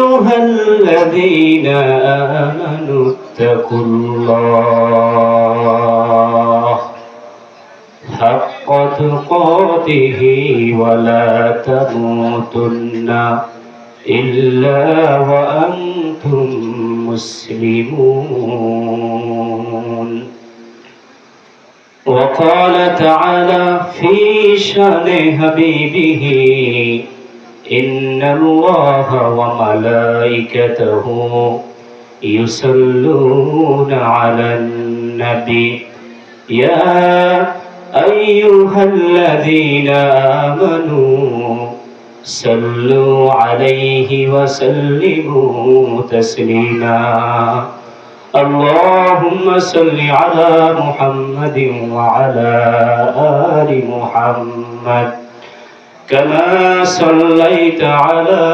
أيها الذين آمنوا اتقوا الله حق تقاته ولا تموتن إلا وأنتم مسلمون. وقال تعالى في شأن حبيبه إن الله وملائكته يصلون على النبي يا أيها الذين آمنوا صلوا عليه وسلموا تسليما. اللهم صل على محمد وعلى آل محمد كما صليت على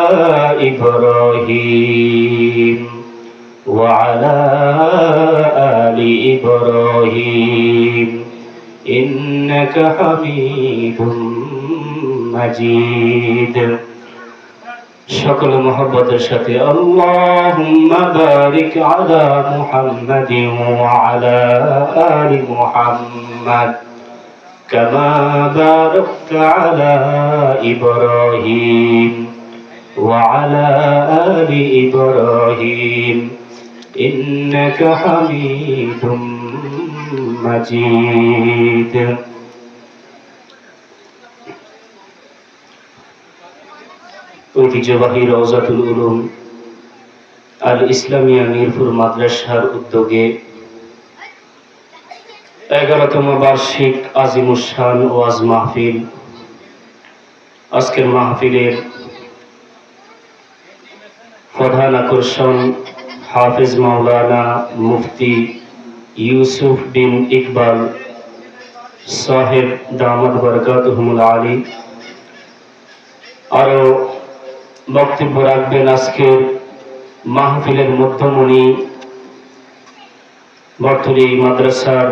إبراهيم وعلى آل إبراهيم إنك حميد مجيد. সকল মহব্বতের সাথে আল্লাহুম্মা বারিক আলা মুহাম্মাদিন ওয়া আলা আলি মুহাম্মাদ কামা বারাকতা আলা ইব্রাহিম ওয়া আলা আলি ইব্রাহিম ইন্নাকা হামিদুম মাজিদ. ঐতিহ্যবাহী রওজাতুল উলুম আল ইসলামিয়া মিরপুর মাদ্রাসার উদ্যোগে 11তম বার্ষিক আজিমুশান ওয়াজ মাহফিল। আজকের মাহফিলের প্রধান আকর্ষণ হাফেজ মাওলানা মুফতি ইউসুফ বিন ইকবাল সাহেব দামাত বরকাতুহুল আলী। আরো বক্তব্য রাখবেন আজকের মাহফিলের মধ্যমণি বর্তলী মাদ্রাসার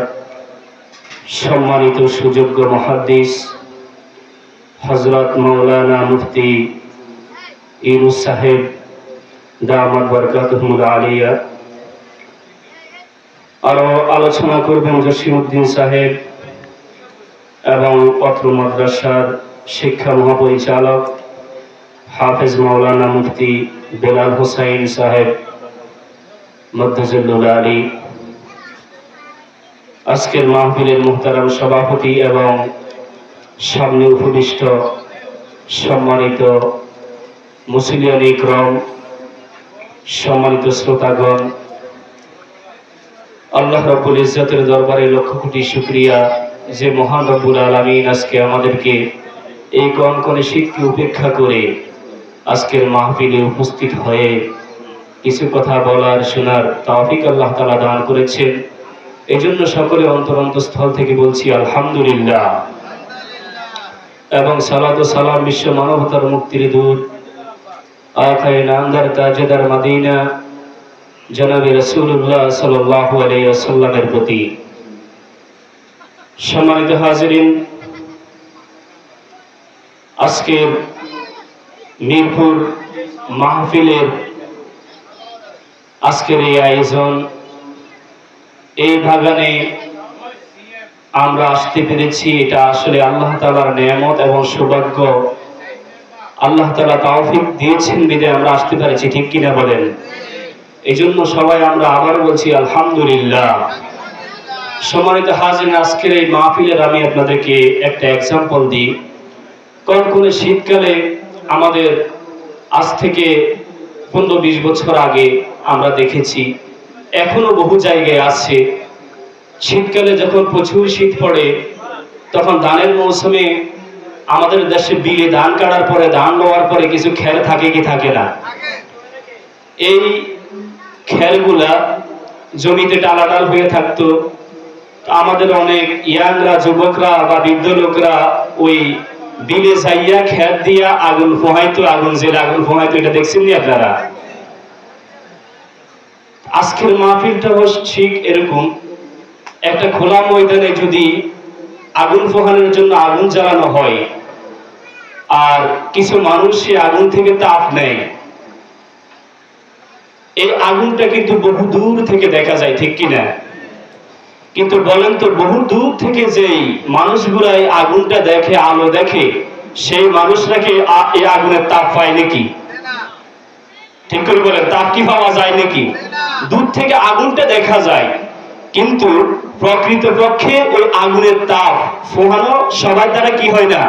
সম্মানিত সুযোগ্য মুহাদ্দিস হযরত মাওলানা মুফতি ইউনুস সাহেব দামাত বরকাতুহুল আলিয়া। আরো আলোচনা করবেন জসিমউদ্দিন সাহেব এবং অত্র মাদ্রাসার শিক্ষা মহাপরিচালক হাফেজ মাওলানা মুফতি বেলাল হোসাইন সাহেব মদ্দাজিল্লুল আলী। আজকের মাহফিলের মুহতারাম সভাপতি এবং সামনে উপবিষ্ট সম্মানিত মুসলিয়ান ইকরাম, সম্মানিত শ্রোতাগণ, আল্লাহ রাব্বুল ইজ্জতের দরবারে লক্ষ কোটি শুকরিয়া যে মহান রব্বুল আলামিন আজকে আমাদেরকে এই কনকনে শীতকে উপেক্ষা করে আজকের মাহফিলে উপস্থিত হয়ে কিছু কথা বলার শোনার তৌফিক আল্লাহ তাআলা দান করেছেন। এজন্য সকলে অন্তরস্থল থেকে বলছি আলহামদুলিল্লাহ এবং সালাত ও সালাম বিশ্ব মানবতার মুক্তির দূত আকায়ে নামদার তাজেদার মদিনা জনাবে রাসূলুল্লাহ সাল্লাল্লাহু আলাইহি ওয়াসাল্লামের প্রতি। সম্মানিত হাজিরিন, আজকের মিরপুর মাহফিলের আজকের এই আয়োজন, এই বাগানে আমরা আসতে পেরেছি, এটা আসলে আল্লাহ তাআলার নেয়ামত এবং সৌভাগ্য। আল্লাহ তাআলা তৌফিক দিয়েছেন বিধায় আমরা আসতে পেরেছি, ঠিক কিনা বলেন? এই জন্য সবাই আমরা আবার বলছি আলহামদুলিল্লাহ। সম্মানিত হাজিরিন, আজকের এই মাহফিলের আমি আপনাদেরকে একটা এক্সাম্পল দিই। কনকনে শীতকালে আমাদের আজ থেকে 15-20 বছর আগে আমরা দেখেছি, এখনো বহু জায়গায় আছে, শীতকালে যখন প্রচুর শীত পড়ে তখন ধানের মৌসুমে আমাদের দেশে বিলে ধান কাটার পরে, ধান লওয়ার পরে কিছু খেল থাকে কি থাকে না? এই খেলগুলা জমিতে টালাটাল হয়ে থাকতো। আমাদের অনেক ইয়াংরা, যুবকরা বা বৃদ্ধ লোকরা ওই বিলে যাইয়া খেত দিয়া আগুন পোহাইতো, আগুন জেলে আগুন পোহাইতো। এটা দেখছেন নি আপনারা? আজকের মাহফিলটা ঠিক এরকম একটা খোলা ময়দানে যদি আগুন পোহানোর জন্য আগুন জ্বালানো হয় আর কিছু মানুষ সে আগুন থেকে তাপ নেয়, এই আগুনটা কিন্তু বহু দূর থেকে দেখা যায়, ঠিক কিনা? কিন্তু বলেন তো, বহু দূর থেকে যেই মানুষগুলা এই আগুনটা দেখে, আলো দেখে, সেই মানুষরা কি এই আগুনের তাপ পায় নাকি? ঠিক করে বলেন, তাপ কি পাওয়া যায় নাকি? দূর থেকে আগুনটা দেখা যায়, কিন্তু প্রকৃতপক্ষে ওই আগুনের তাপ ফোহানো সবার দ্বারা কি হয় না,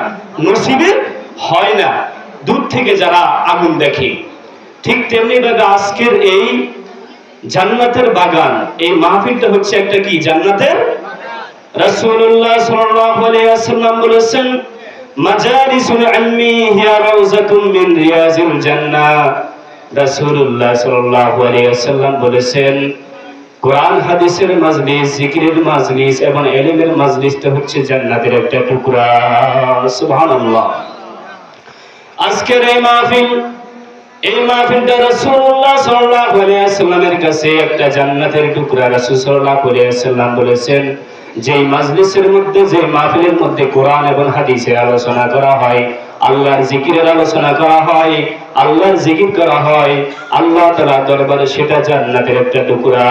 নসিবে হয় না, দূর থেকে যারা আগুন দেখে। ঠিক তেমনি ভাবে আজকের এই জান্নাতের বাগান, এই মাহফিলটা হচ্ছে একটা কি, জান্নাতের। রাসূলুল্লাহ সাল্লাল্লাহু আলাইহি ওয়াসাল্লাম বলেছেন, মাজালিসুল ইলমি হিয়া রাউযাতুম মিন রিয়াজিল জান্নাহ। রাসূলুল্লাহ সাল্লাল্লাহু আলাইহি ওয়াসাল্লাম বলেছেন, কোরআন হাদিসের মাজলিস, জিকিরের মাজলিস এবং ইলমের মাজলিসটা হচ্ছে জান্নাতের একটা টুকরা। সুবহানাল্লাহ। আজকের এই মাহফিল, এই মাহফিলটা রাসূলুল্লাহ সাল্লাল্লাহু আলাইহি ওয়াসাল্লামের কাছে একটা জান্নাতের টুকরা। রাসূল সাল্লাল্লাহু আলাইহি ওয়াসাল্লাম বলেছেন, যেই মাজলিসের মধ্যে, যে মাহফিলের মধ্যে কোরআন এবং হাদিসের আলোচনা করা হয়, আল্লাহর জিকিরের আলোচনা করা হয়, আল্লাহর জিকির করা হয় আল্লাহ তাআলার দরবারে, সেটা জান্নাতের একটা টুকরা।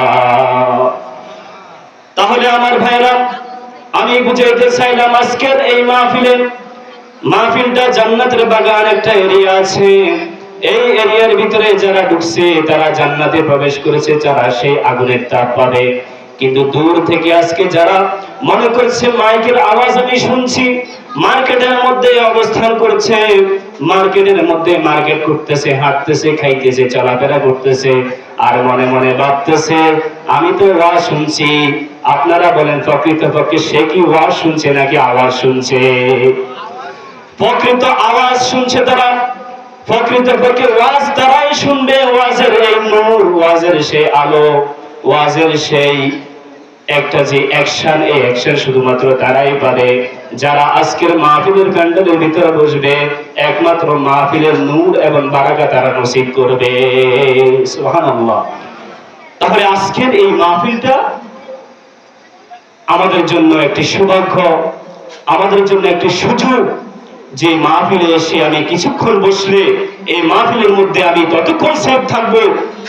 তাহলে আমার ভাইরা, আমি বুঝাইতে চাইলাম আজকের এই মাহফিলটা জান্নাতের বাগান, একটা এরিয়া আছে। এই এরিয়ার ভিতরে যারা ঢুকছে তারা জান্নাতে প্রবেশ করেছে, যারা সেই আগুনের তাপ পাবে। কিন্তু দূর থেকে আজকে যারা মনে করছে মাইকের আওয়াজ আমি শুনছি, মার্কেটের মধ্যে অবস্থান করছে, মার্কেটের মধ্যে মার্কেট করতেছে, হাঁটতেছে, খাইতেছে, চলাফেরা করতেছে, আর মনে মনে ভাবতেছে আমি তো ওয়াজ শুনছি। আপনারা বলেন, প্রকৃতপক্ষে সে কি ওয়াজ শুনছে নাকি আওয়াজ শুনছে? প্রকৃত আওয়াজ শুনছে তারা, প্রকৃতপক্ষে ওয়াজ তারাই শুনবে। ওয়াজের এই নূর, ওয়াজের সেই আলো, ওয়াজের সেই একটা যে অ্যাকশন, এই অ্যাকশন শুধুমাত্র তারাই পারে যারা আজকের মাহফিলের প্যান্ডেলের ভিতরে বসবে। একমাত্র মাহফিলের নূর এবং বারাকা তারা নসিব করবে। সুবহানাল্লাহ। তাহলে আজকের এই মাহফিলটা আমাদের জন্য একটি সৌভাগ্য, আমাদের জন্য একটি সুযোগ, যে মাহফিলে এসে আমি কিছুক্ষণ বসলে এই মাহফিলের মধ্যে আমি ততক্ষণ সেফ থাকবো,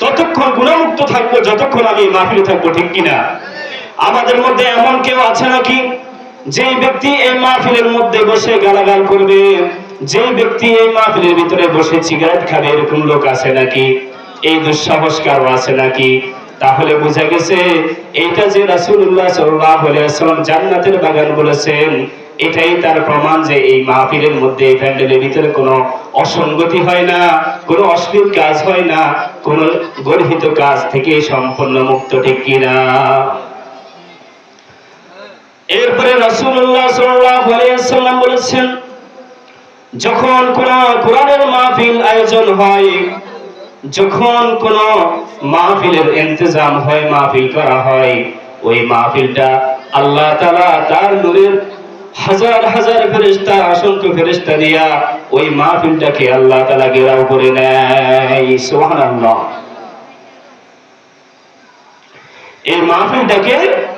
ততক্ষণ গুণামুক্ত থাকবো, যতক্ষণ আমি এই মাহফিলে থাকবো, ঠিক কিনা? আমাদের মধ্যে এমন কেউ আছে নাকি যে ব্যক্তি এই মাহফিলের মধ্যে বসে গালাগাল করবে, যে ব্যক্তি এই মাহফিলের ভিতরে বসে সিগারেট খাবে, এরকম লোক আছে নাকি? এই দুঃসাহস কারো আছে নাকি? তাহলে বোঝা গেছে এইটা যে রাসূলুল্লাহ সাল্লাল্লাহু আলাইহি ওয়াসাল্লাম জান্নাতের বাগান বলেছেন, এটাই তার প্রমাণ যে এই মাহফিলের মধ্যে, এই প্যান্ডেলের ভিতরে কোনো অসঙ্গতি হয় না, কোনো অশ্লীল কাজ হয় না, কোনো গর্হিত কাজ থেকে সম্পূর্ণ মুক্ত, ঠিক কিনা? এরপরে রাসূলুল্লাহ সাল্লাল্লাহু আলাইহি ওয়াসাল্লাম বলেছেন, যখন কোন কোরআনের মাহফিল আয়োজন হয়, যখন কোন মাহফিলের ইন্তজাম হয়, মাহফিল করা হয়, ওই মাহফিলটা আল্লাহ তাআলা তার নূরের হাজার হাজার ফেরেশতা, অসংখ্য ফেরেশতা দিয়া ওই মাহফিলটাকে আল্লাহ তাআলা ঘেরাও করে নেয়। সুবহানাল্লাহ। এই মাহফিলটাকে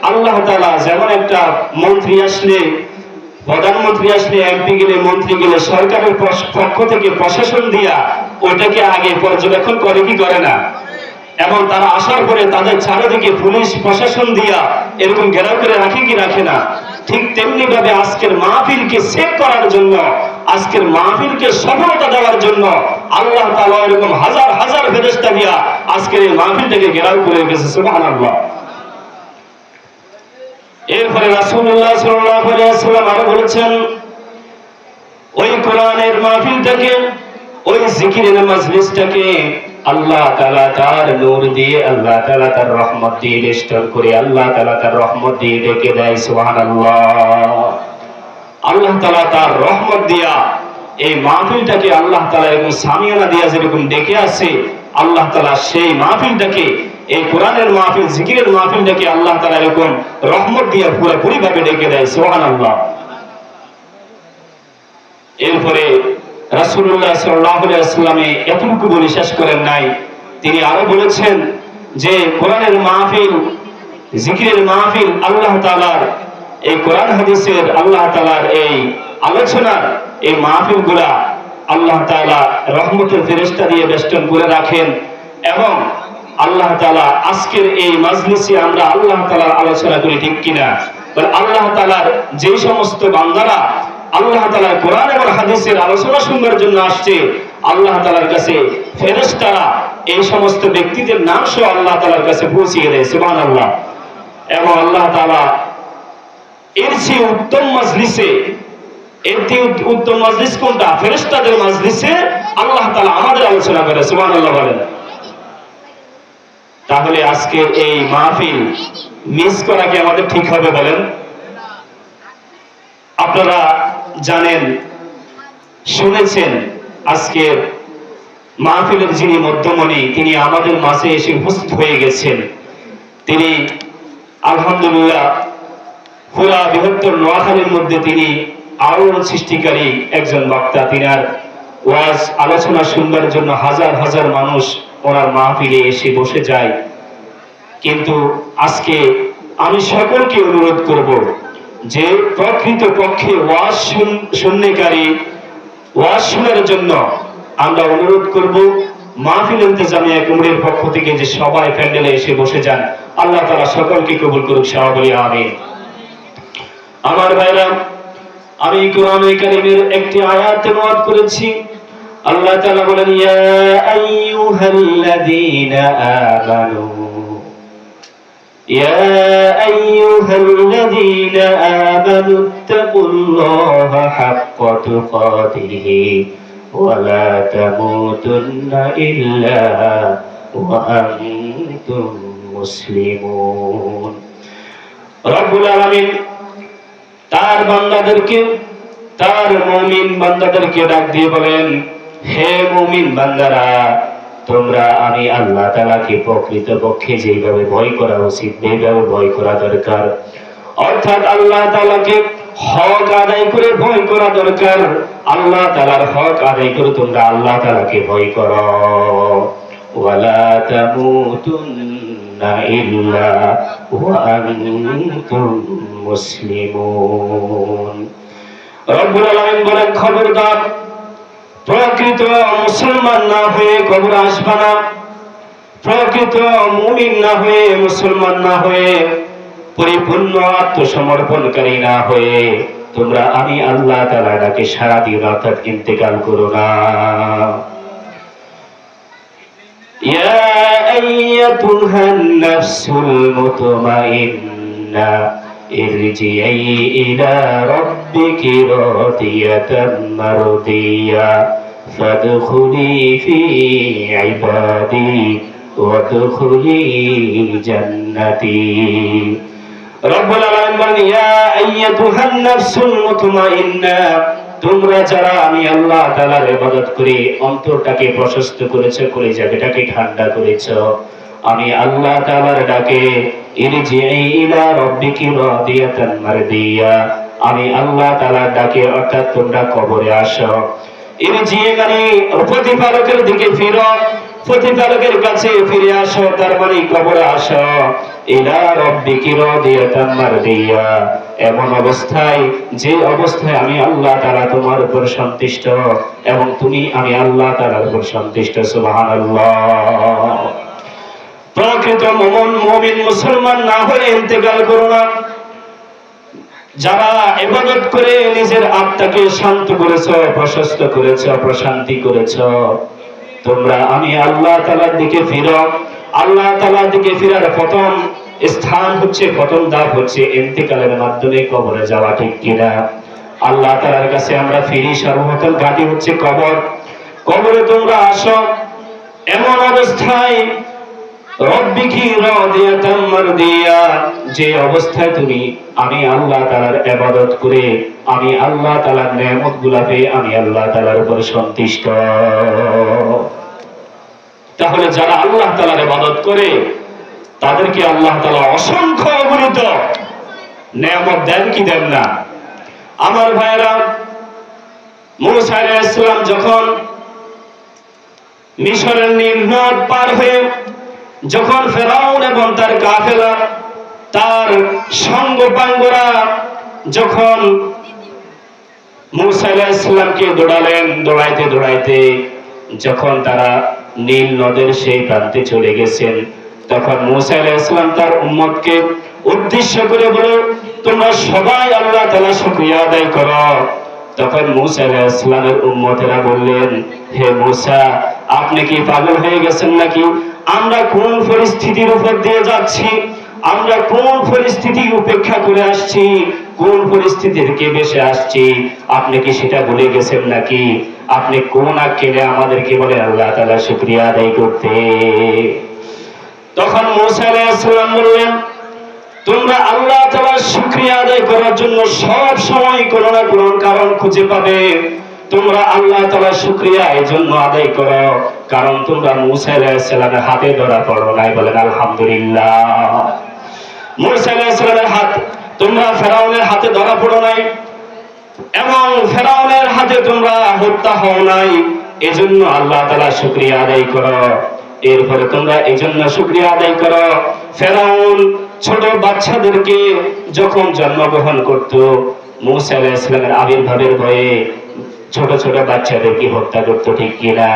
আল্লাহ তাআলা, যেমন একটা মন্ত্রী আসলে, প্রধানমন্ত্রী আসলে, এমপি গেলে, মন্ত্রী গেলে সরকারের পক্ষ থেকে প্রশাসন দিয়া ওইটাকে আগে পর্যবেক্ষণ করে কি করে না, এবং তারা আসার পরে তাদের চারিদিকে পুলিশ প্রশাসন দিয়া এরকম ঘেরাও করে রাখে কি রাখে না? ঠিক তেমনি ভাবে আজকের মাহফিলকে সেভ করার জন্য, আজকের মাহফিলকে সফলতা দেওয়ার জন্য আল্লাহ তাআলা এরকম হাজার হাজার ফেরেশতা দিয়া আজকের এই মাহফিলটাকে ঘেরাও করে রেখেছে। সুবহানাল্লাহ। এরপরে রাসূলুল্লাহ সাল্লাল্লাহু আলাইহি ওয়াসাল্লাম আরো বলেছেন, ওই কোরআনের মাহফিলটাকে, ওই জিকিরের মাজলিসটাকে আল্লাহ তাআলা তার নূর দিয়ে, আল্লাহ তাআলা তার রহমত দিয়ে বেষ্টন করে, আল্লাহ তাআলা তার রহমত দিয়ে ঢেকে দেয়। সুবহানাল্লাহ। আল্লাহ তাআলা তার রহমত দিয়া এই মাহফিলটাকে আল্লাহ তাআলা এরকম সামিয়ানা দিয়া যেরকম ডেকে আছে, আল্লাহ তাআলা সেই মাহফিলটাকে, এই কোরআনের মাহফিল, জিকিরের মাহফিলটাকে আল্লাহ তাআলা এরকম রহমত দিয়ে পুরোপুরি ভাবে ডেকে দেয়। সুবহানাল্লাহ। এরপরে রাসূলুল্লাহ সাল্লাল্লাহু আলাইহি ওয়াসাল্লাম এতটুকু বলে শেষ করেন নাই, তিনি আরো বলেছেন যে কোরআনের মাহফিল, জিকিরের মাহফিল, আল্লাহ তাআলার এই কোরআন হাদিসের, আল্লাহ তাআলার এই আলোচনার এই মাহফিলগুলা আল্লাহ তাআলা রহমতের ফেরেশতা দিয়ে বেষ্টন করে রাখেন, এবং আল্লাহ তাআলা আজকের এই মাজলিসে আমরা আল্লাহ তাআলার আলোচনা করি, ঠিক কিনা? আল্লাহ তাআলার যে সমস্ত বান্দারা আল্লাহ তাআলার কোরআন এবং হাদিসের আলোচনা শোনার জন্য আসছে, আল্লাহ তাআলার কাছে ফেরেশতারা এই সমস্ত ব্যক্তিদের নাম সহ আল্লাহ তাআলার কাছে পৌঁছিয়ে দেয়, সুবহানাল্লাহ। এবং আল্লাহ তাআলা এর চেয়ে উত্তম মাজলিসে, এর চেয়ে উত্তম মাজলিস কোনটা? ফেরেশতাদের মাজলিসে আল্লাহ তাআলা আমাদের আলোচনা করে, সুবহানাল্লাহ বলেন। তাহলে আজকে এই মাহফিল মিস করা কি আমাদের ঠিক হবে বলেন? আপনারা জানেন, শুনেছেন, আজকের মাহফিলের যিনি মধ্যমণি তিনি আমাদের মাঝে এসে উপস্থিত হয়ে গেছেন। তিনি আলহামদুলিল্লাহ পুরা বৃহত্তর নোয়াখালীর মধ্যে তিনি আলোড়ন সৃষ্টিকারী একজন বক্তা। তিনার ওয়াজ আলোচনা শুনবার জন্য হাজার হাজার মানুষ ওনার মাহফিলে এসে বসে যায়। কিন্তু আজকে আমি সকলকে অনুরোধ করব যে প্রকৃত পক্ষে ওয়াজ শুননেকারী, ওয়াজ শোনার জন্য আমরা অনুরোধ করব মাহফিল ইন্তেজামিয়া কুমিরের পক্ষ থেকে যে সবাই প্যান্ডেলে এসে বসে যান। আল্লাহ তাআলা সকলকে কবুল করুক, সবাই বলি আমিন। আমার ভাইরা, আমি কোরআনে কারীমের একটি আয়াত তেলাওয়াত করেছি। আল্লাহ তাআলা বলেন, ইয়া আইয়ুহাল্লাযীনা আমানু, ইয়া আইয়ুহাল্লাযীনা আমানু তাকুল্লাহা হাক্কা তুকাতিহি ওয়া লা তামুতুন্না ইল্লা ওয়া আনতুম মুসলিমুন। রব্বুল আলামিন তার বান্দাদেরকে, তার মুমিন বান্দাদেরকে ডাক দিয়ে বলেন, হে মুমিন বান্দারা, তোমরা আমি আল্লাহ তাআলাকে প্রকৃত পক্ষে যেভাবে ভয় করা উচিত সেইভাবে ভয় করা দরকার। অর্থাৎ আল্লাহ তাআলাকে হক আদায় করে ভয় করা দরকার। আল্লাহ তাআলার হক আদায় করে তোমরা আল্লাহ তাআলাকে ভয় করো। ওয়ালা তামুতুন্না ইল্লা ওয়া আনতুম মুসলিমুন। রব্বুল আলামিন বলেন, খবরদার প্রকৃত মুসলমান না হয়ে কবরে আসবা না, প্রকৃত মুমিন না হয়ে, মুসলমান না হয়ে, পরিপূর্ণ আত্মসমর্পণকারী না হয়ে তোমরা আমি আল্লাহ তাআলার ডাকে সাড়া দিও না, অর্থাৎ ইন্তেকাল করো না। ইয়া আইয়াতুহান নাফসুল মুতমাইন্না ইরজিই ইলা রাব্বিকি রাদিয়াতাম মারদিয়া ফাদখুলি ফি ইবাদি ওয়াদখুলি জান্নাতি। রব্বুল আলামিন বলেন, ইয়া আইয়াতুহান নাফসুল মুতমাইন্না, তোমরা যারা আমি আল্লাহ তাআলার ইবাদত করে অন্তরটাকে প্রশস্ত করেছো, কলিজাটাকে ঠান্ডা করেছো, আমি আল্লাহ তাআলার ডাকে ইরজিই ইলা রাব্বিকি রাদিয়াতান মারদিয়া, আমি আল্লাহ তাআলার ডাকে অর্থাৎ তোমরা কবরে আসো। ইরজিই মানে প্রতিপালকের দিকে ফিরো, প্রতিপালকের কাছে ফিরে আসো, তার মানে কবরে আসো। ইলা রাব্বিকি রাদিয়াতাম মারদিয়া, এমন অবস্থায় যে অবস্থায় আমি আল্লাহ তাআলা তোমার উপর সন্তুষ্ট এবং তুমি আমি আল্লাহ তাআলার উপর সন্তুষ্ট, সুবহানাল্লাহ। প্রকৃত মুমিন মুসলমান না হয়ে ইন্তেকাল করো না। যারা ইবাদত করে নিজের আত্মাকে শান্ত করেছো, প্রশস্ত করেছো, প্রশান্তি করেছো, তোমরা আমি আল্লাহ তাআলার দিকে ফিরো। আল্লাহ তাআলার দিকে ফিরার প্রথম স্থান হচ্ছে, প্রথম ধাপ হচ্ছে ইন্তেকালের মাধ্যমে কবরে যাওয়া, ঠিক কিনা? আল্লাহ তাআলার কাছে আমরা ফিরি, সর্বপ্রথম ঘাঁটি হচ্ছে কবর। কবরে তোমরা আসো এমন অবস্থায় রব্বিকি রাদিয়াতাম মারদিয়া, যে অবস্থায় তুমি আমি আল্লাহ তাআলার ইবাদত করে আমি আল্লাহ তাআলার নেয়ামতগুলো পেয়ে আমি আল্লাহ তাআলার উপর সন্তুষ্ট। তাহলে যারা আল্লাহ তাআলার ইবাদত করে তাদেরকে আল্লাহ তাআলা অসংখ্য অগণিত নেয়ামত দেন কি দেন না? আমার ভাইরা, মূসা আলাইহিস সালাম যখন মিশরের নীল নদ পার হয়ে যখন ফেরাউন এবং তার কাফেলা, তার সঙ্গপাঙ্গরা যখন মূসা আলাইহিস সালামকে দৌড়ালেন, দৌড়াইতে দৌড়াইতে যখন তারা নীল নদের সেই প্রান্তে চলে গেছেন। তখন মূসা আলাইহিস সালাম তার উম্মতকে উদ্দেশ্য করে বলে, তোমরা সবাই আল্লাহ তাআলা শুকরিয়া আদায় করো। তখন মূসা আলাইহিস সালামের উম্মতেরা বললেন, হে মূসা, আপনি কি পাগল হয়ে গেছেন নাকি? আমরা কোন পরিস্থিতির উপর দিয়ে যাচ্ছি, আমরা কোন পরিস্থিতি উপেক্ষা করে আসছি, কোন পরিস্থিতি থেকে বেঁচে আসছি, আপনি কি সেটা ভুলে গেছেন নাকি? আপনি কোন আক্কেলে আমাদেরকে বলে আল্লাহ তাআলা শুকরিয়া আদায় করতে? তখন মূসা আলাইহিস সালাম বললেন, তোমরা আল্লাহ তাআলার শুকরিয়া আদায় করার জন্য সব সময় কোনো না কোনো কারণ খুঁজে পাবে। তোমরা আল্লাহ তাআলার শুকরিয়া এজন্য আদায় করো কারণ তোমরা মূসা আলাইহিস সালামের হাতে ধরা পড়ো নাই। বলেন আলহামদুলিল্লাহ। মূসা আলাইহিস সালামের হাত, তোমরা ফেরাউনের হাতে ধরা পড়ো নাই এবং ফেরাউনের হাতে তোমরা হত্যা হও নাই, এজন্য আল্লাহ তাআলার শুকরিয়া আদায় করো। এরপরে তোমরা এজন্য শুকরিয়া আদায় করো, ফেরাউন ছোট বাচ্চাদেরকে যখন জন্মগ্রহণ করত, মূসা আলাইহিস সালামের আবির্ভাবের ভয়ে ছোট ছোট বাচ্চাদেরকে হত্যা করতো, ঠিক কিনা?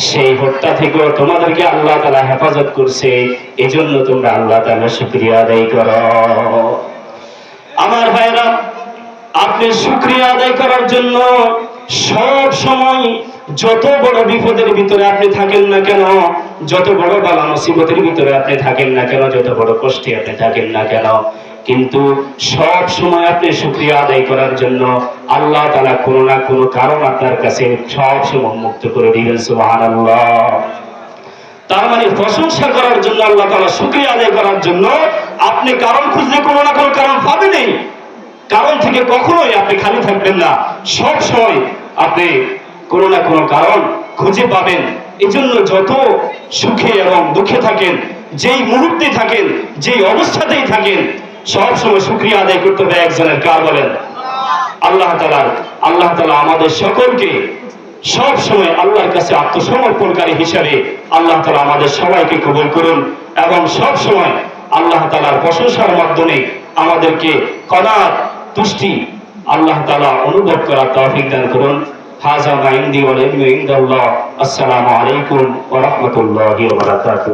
সেই হত্যা থেকেও তোমাদেরকে আল্লাহ তাআলা হেফাজত করছে, এজন্য তোমরা আল্লাহ তাআলার শুকরিয়া আদায় করো। আমার ভাইরা, আপনি শুকরিয়া আদায় করার জন্য সব সময় যত বড় বিপদের ভিতরে আপনি থাকেন না কেন, যত বড় বালা মুসিবতের ভিতরে আপনি থাকেন না কেন, যত বড় কষ্টে আপনি থাকেন না কেন, কিন্তু সব সময় আপনি শুকরিয়া আদায় করার জন্য আল্লাহ তাআলা কোনো না কোনো কারণ আপনার কাছে সব সময় মুক্ত করে দিবেন। সুবহানাল্লাহ। তার মানে প্রশংসা করার জন্য, আল্লাহ তাআলা শুকরিয়া আদায় করার জন্য আপনি কারণ খুঁজলে কোনো না কোনো কারণ পাবেনই। কারণ থেকে কখনোই আপনি খালি থাকবেন না, সব সময় আপনি কোনো না কোনো কারণ খুঁজে পাবেন। এজন্য যত সুখে এবং দুঃখে থাকেন, যেই মুহূর্তে থাকেন, যেই অবস্থাতেই থাকেন, সব সময় শুকরিয়া আদায় করতে হবে একজনের। কার? বলেন আল্লাহ তাআলার। আল্লাহ তাআলা আমাদের সকলকে সব সময় আল্লাহর কাছে আত্মসমর্পণকারী হিসেবে আল্লাহ তাআলা আমাদের সবাইকে কবুল করুন এবং সব সময় আল্লাহ তাআলার প্রশংসার মাধ্যমে আমাদেরকে কনাত, তুষ্টি আল্লাহ তাআলা অনুভব করার তৌফিক দান করুন। হাযা মা ইনদি ওয়াল ইলমু ইনদাল্লাহ। আসসালামু আলাইকুম ওয়া রাহমাতুল্লাহি ওয়া বারাকাতুহু।